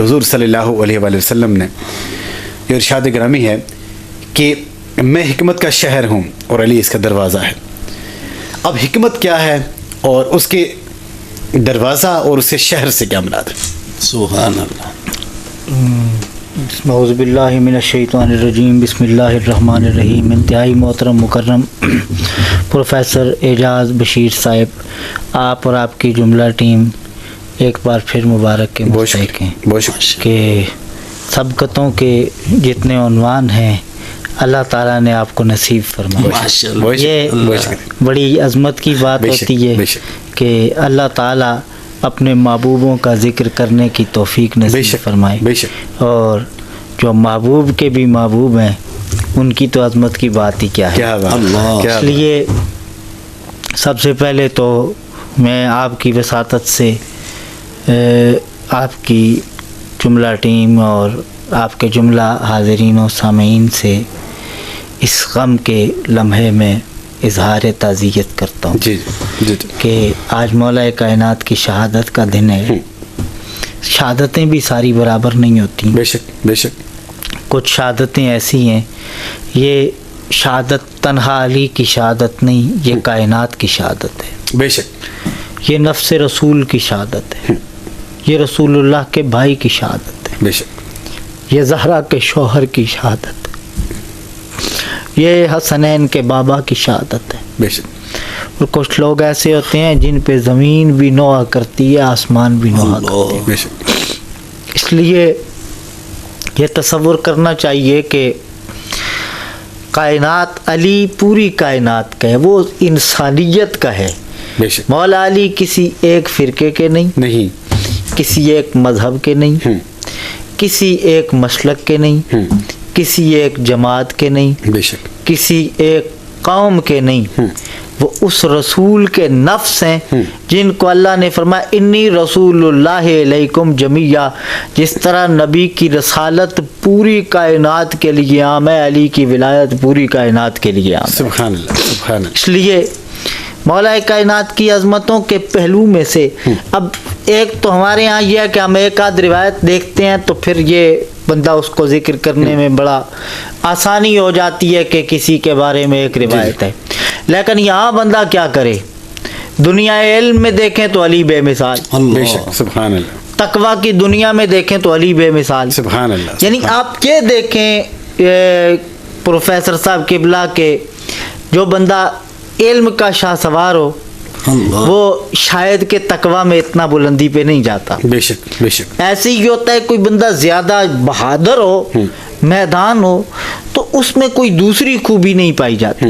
حضور صلی اللہ علیہ وآلہ وسلم نے یہ ارشاد گرامی ہے کہ میں حکمت کا شہر ہوں اور علی اس کا دروازہ ہے. اب حکمت کیا ہے اور اس کے دروازہ اور اس کے شہر سے کیا مراد ہے؟ سبحان اللہ. اعوذ باللہ من الشیطان الرجیم. بسم اللہ الرحمن الرحیم. انتہائی محترم مکرم پروفیسر اعجاز بشیر صاحب، آپ اور آپ کی جملہ ٹیم ایک بار پھر مبارک کے مستحق ہیں کہ سبقتوں کے جتنے عنوان ہیں اللہ تعالیٰ نے آپ کو نصیب فرمایا. یہ بڑی عظمت کی بات ہوتی ہے کہ اللہ تعالیٰ اپنے محبوبوں کا ذکر کرنے کی توفیق نصیب فرمائے، اور جو محبوب کے بھی محبوب ہیں ان کی تو عظمت کی بات ہی کیا ہے. اس لیے سب سے پہلے تو میں آپ کی وساطت سے آپ کی جملہ ٹیم اور آپ کے جملہ حاضرین و سامعین سے اس غم کے لمحے میں اظہار تعزیت کرتا ہوں کہ آج مولا کائنات کی شہادت کا دن ہے. شہادتیں بھی ساری برابر نہیں ہوتی، بے شک کچھ شہادتیں ایسی ہیں. یہ شہادت تنہا علی کی شہادت نہیں، یہ کائنات کی شہادت ہے. بے شک یہ نفس رسول کی شہادت ہے، یہ رسول اللہ کے بھائی کی شہادت ہے. بے شک یہ زہرا کے شوہر کی شہادت ہے، یہ حسنین کے بابا کی شہادت ہے. بے شک. اور کچھ لوگ ایسے ہوتے ہیں جن پہ زمین بھی نوحہ کرتی ہے، آسمان بھی نوحہ کرتی ہے. بے شک. اس لیے یہ تصور کرنا چاہیے کہ کائنات علی پوری کائنات کا ہے، وہ انسانیت کا ہے. بے شک. مولا علی کسی ایک فرقے کے نہیں، کسی ایک مذہب کے نہیں، کسی ایک مسلک کے نہیں، کسی ایک جماعت کے نہیں، بے شک کسی ایک قوم کے نہیں. وہ اس رسول کے نفس ہیں جن کو اللہ نے فرمایا انی رسول اللہ علیکم جمیعا. جس طرح نبی کی رسالت پوری کائنات کے لیے عام ہے، علی کی ولایت پوری کائنات کے لیے عام ہے. سبحان اللہ سبحان اللہ. اس لیے مولا کائنات کی عظمتوں کے پہلو میں سے اب ایک تو ہمارے ہاں یہ ہے کہ ہم ایک آدھ روایت دیکھتے ہیں تو پھر یہ بندہ اس کو ذکر کرنے میں بڑا آسانی ہو جاتی ہے کہ کسی کے بارے میں ایک روایت ہے. لیکن یہاں بندہ کیا کرے؟ دنیا علم میں دیکھیں تو علی بے مثال، بے شک سبحان اللہ. تقویٰ کی دنیا میں دیکھیں تو علی بے مثال، سبحان اللہ. یعنی آپ یہ دیکھیں پروفیسر صاحب قبلہ کے جو بندہ علم کا شاہ سوار ہو وہ شاید کہ تقویٰ میں اتنا بلندی پہ نہیں جاتا. بے شک بے شک. ایسے ہی ہوتا ہے کوئی بندہ زیادہ بہادر ہو، میدان ہو، تو اس میں کوئی دوسری خوبی نہیں پائی جاتی،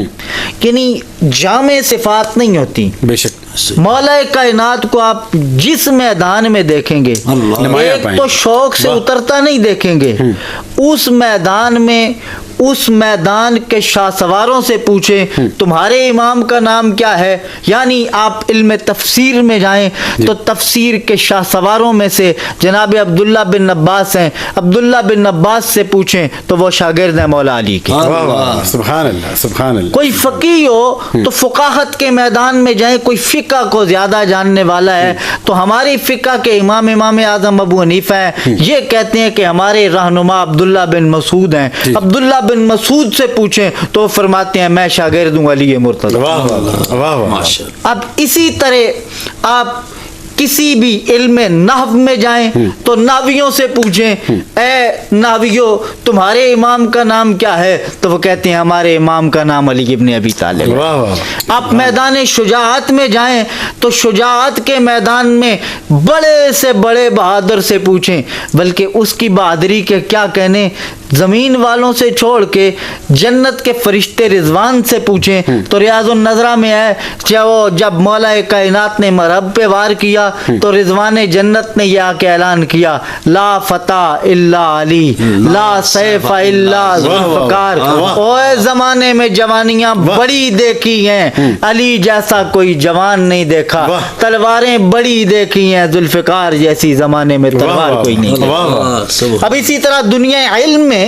یعنی جامع صفات نہیں ہوتی. بے شک. مولا کائنات کو آپ جس میدان میں دیکھیں گے ایک تو شوق سے اترتا نہیں دیکھیں گے. اس میدان میں اس میدان کے شاہ سواروں سے پوچھیں تمہارے امام کا نام کیا ہے، یعنی آپ علم تفسیر میں جائیں تو تفسیر کے شاہ سواروں میں سے جناب عبداللہ بن عباس ہیں. عبداللہ بن عباس سے پوچھیں تو وہ شاگرد ہیں مولا علی کے. سبحان اللہ سبحان اللہ. کوئی فقیہ ہو تو فقاہت کے میدان میں جائیں، کوئی فقہ کو زیادہ جاننے والا ہے تو ہماری فقہ کے امام اعظم ابو حنیفہ ہیں، یہ کہتے ہیں کہ ہمارے رہنما عبداللہ بن مسعود ہیں. عبداللہ بن مسعود سے پوچھیں تو فرماتے ہیں میں شاگرد ہوں علی مرتضی. اب اسی طرح آپ کسی بھی علم نحو میں جائیں تو نحویوں سے پوچھیں اے نحویوں تمہارے امام کا نام کیا ہے، تو وہ کہتے ہیں ہمارے امام کا نام علی ابن ابی طالب. آپ میدان شجاعت میں جائیں تو شجاعت کے میدان میں بڑے سے بڑے بہادر سے پوچھیں، بلکہ اس کی بہادری کے کیا کہنے، زمین والوں سے چھوڑ کے جنت کے فرشتے رضوان سے پوچھیں تو ریاض النظرہ میں ہے جب مولا کائنات نے مرحب پہ وار کیا تو رضوان جنت نے یہ آ کے اعلان کیا لا فتح الا علی لا سیف الا ذوالفقار. اوے زمانے میں جوانیاں بڑی دیکھی ہیں، علی جیسا کوئی جوان نہیں دیکھا. تلواریں بڑی دیکھی ہیں، ذوالفقار جیسی زمانے میں تلوار کوئی نہیں دیکھا. اب اسی طرح دنیا علم میں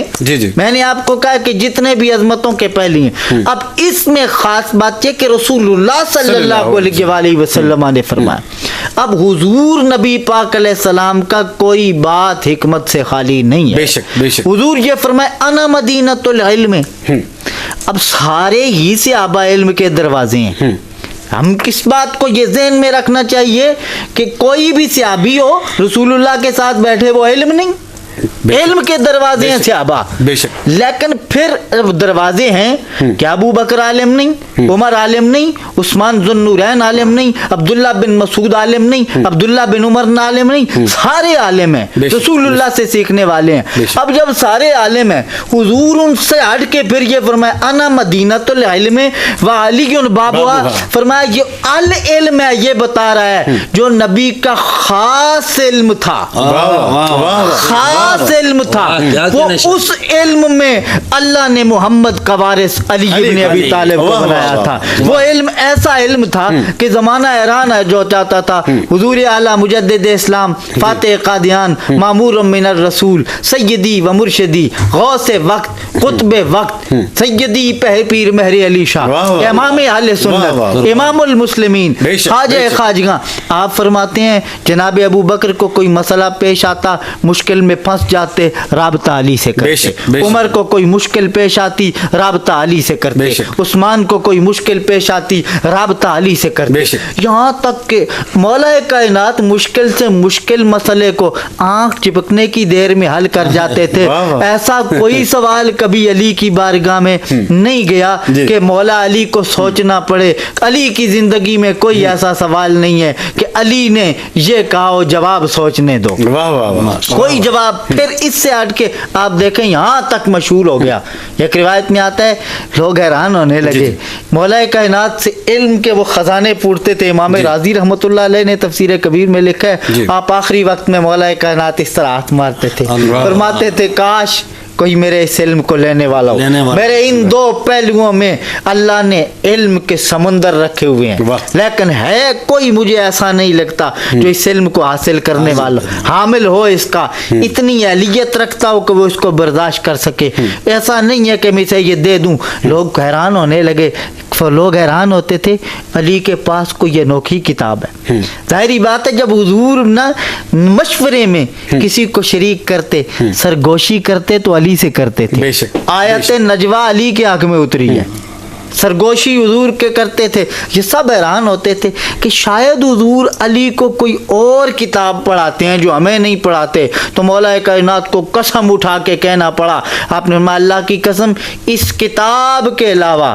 میں نے آپ کو کہا کہ جتنے بھی عظمتوں کے پہلے ہیں، اب اس میں خاص بات یہ کہ رسول اللہ صلی اللہ علیہ وسلم نے فرمایا اب حضور نبی پاک علیہ السلام کا کوئی بات حکمت سے خالی نہیں ہے. بے شک بے شک. حضور یہ فرمائے انا مدینۃ العلم. اب سارے ہی صحابہ علم کے دروازے ہیں. ہم کس بات کو یہ ذہن میں رکھنا چاہیے کہ کوئی بھی صحابی ہو رسول اللہ کے ساتھ بیٹھے وہ علم نہیں. علم کے دروازے ہیں صحابہ. بے شک. لیکن پھر دروازے ہیں کہ ابو بکر عالم نہیں, عمر عالم نہیں, عثمان ذو النورین عالم نہیں, عبداللہ بن مسعود عالم نہیں, عبداللہ بن عمر عالم نہیں, سارے عالم ہیں, رسول اللہ سے سیکھنے والے ہیں. اب جب سارے عالم ہیں, حضور ان سے ہٹ کے پھر یہ فرمایا انا مدینۃ العلم وعلی بابها. فرمایا یہ العلم ہے, یہ بتا رہا ہے جو نبی کا خاص علم تھا, خاص علم تھا, وہ اس علم میں اللہ نے محمد کا وارث علی بن ابی طالب کو بنایا تھا. وہ علم ایسا علم تھا کہ زمانہ ایران ہے جو چاہتا تھا حضور اعلیٰ مجدد اسلام فاتح قادیان مامور من الرسول سیدی و مرشدی غوث وقت قطب وقت سیدی پیر مہر علی شاہ امام اہل سنت امام المسلمین خواجہ خواجگاں. آپ فرماتے ہیں جناب ابو بکر کو کوئی مسئلہ پیش آتا مشکل میں پھنس جاتے رابطہ علی سے کرتے. عمر کو کوئی مشکل پیش آتی رابطہ علی سے کرتے. عثمان کو کوئی مشکل پیش آتی رابطہ علی سے کرتے. یہاں تک کہ مولا کائنات مشکل سے مشکل مسئلے کو آنکھ چپکنے کی دیر میں حل کر جاتے تھے. ایسا کوئی سوال کبھی علی کی بارگاہ میں نہیں گیا کہ مولا علی کو سوچنا پڑے. علی کی زندگی میں کوئی ایسا سوال نہیں ہے کہ علی نے یہ کہا ہو جواب سوچنے دو, کوئی جواب. پھر اس سے ہٹ کے آپ دیکھیں یہاں تک مشہور ہو گیا. ایک روایت میں آتا ہے لوگ حیران ہونے لگے مولا کائنات سے علم کے وہ خزانے پوٹتے تھے. امام راضی رحمۃ اللہ علیہ نے تفسیر کبیر میں لکھا ہے آپ آخری وقت میں مولا کائنات اس طرح ہاتھ مارتے تھے, فرماتے تھے کاش کوئی میرے اس علم کو لینے والا ہو. میرے ان دو پہلوؤں میں اللہ نے علم کے سمندر رکھے ہوئے ہیں, لیکن ہے کوئی مجھے ایسا نہیں لگتا جو اس علم کو حاصل کرنے والا حامل ہو, اس کا اتنی اہلیت رکھتا ہو کہ وہ اس کو برداشت کر سکے. ایسا نہیں ہے کہ میں اسے یہ دے دوں. لوگ حیران ہونے لگے. لوگ حیران ہوتے تھے علی کے پاس کوئی انوکھی کتاب ہے. ظاہری بات ہے جب حضور نہ مشورے میں کسی کو شریک کرتے سرگوشی کرتے تو علی سے کرتے تھے. آیت نجوہ علی کے حق میں اتری ہے, سرگوشی حضور کے کرتے تھے. یہ سب حیران ہوتے تھے کہ شاید حضور علی کو کوئی اور کتاب پڑھاتے ہیں جو ہمیں نہیں پڑھاتے. تو مولا کائنات کو قسم اٹھا کے کہنا پڑا, آپ نے اللہ کی قسم اس کتاب کے علاوہ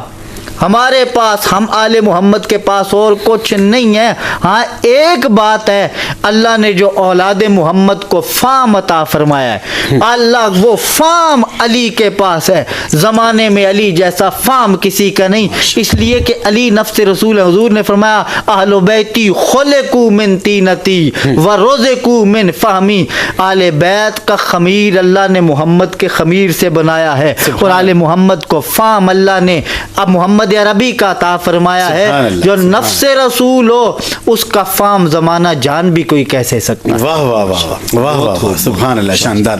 ہمارے پاس ہم آل محمد کے پاس اور کچھ نہیں ہے. ہاں ایک بات ہے, اللہ نے جو اولاد محمد کو فام عطا فرمایا ہے, اللہ وہ فام علی کے پاس ہے. زمانے میں علی جیسا فام کسی کا نہیں, اس لیے کہ علی نفس رسول. حضور نے فرمایا اہل بیتی خلقوا من طینتی و رزقوا من فہمی. آل بیت کا خمیر اللہ نے محمد کے خمیر سے بنایا ہے, اور آل محمد کو فام اللہ نے اب محمد عربی کا عطا فرمایا ہے. جو نفس رسول ہو اس کا فام زمانہ جان بھی کوئی کیسے سکتا. واہ واہ واہ واہ واہ, سبحان اللہ, شاندار.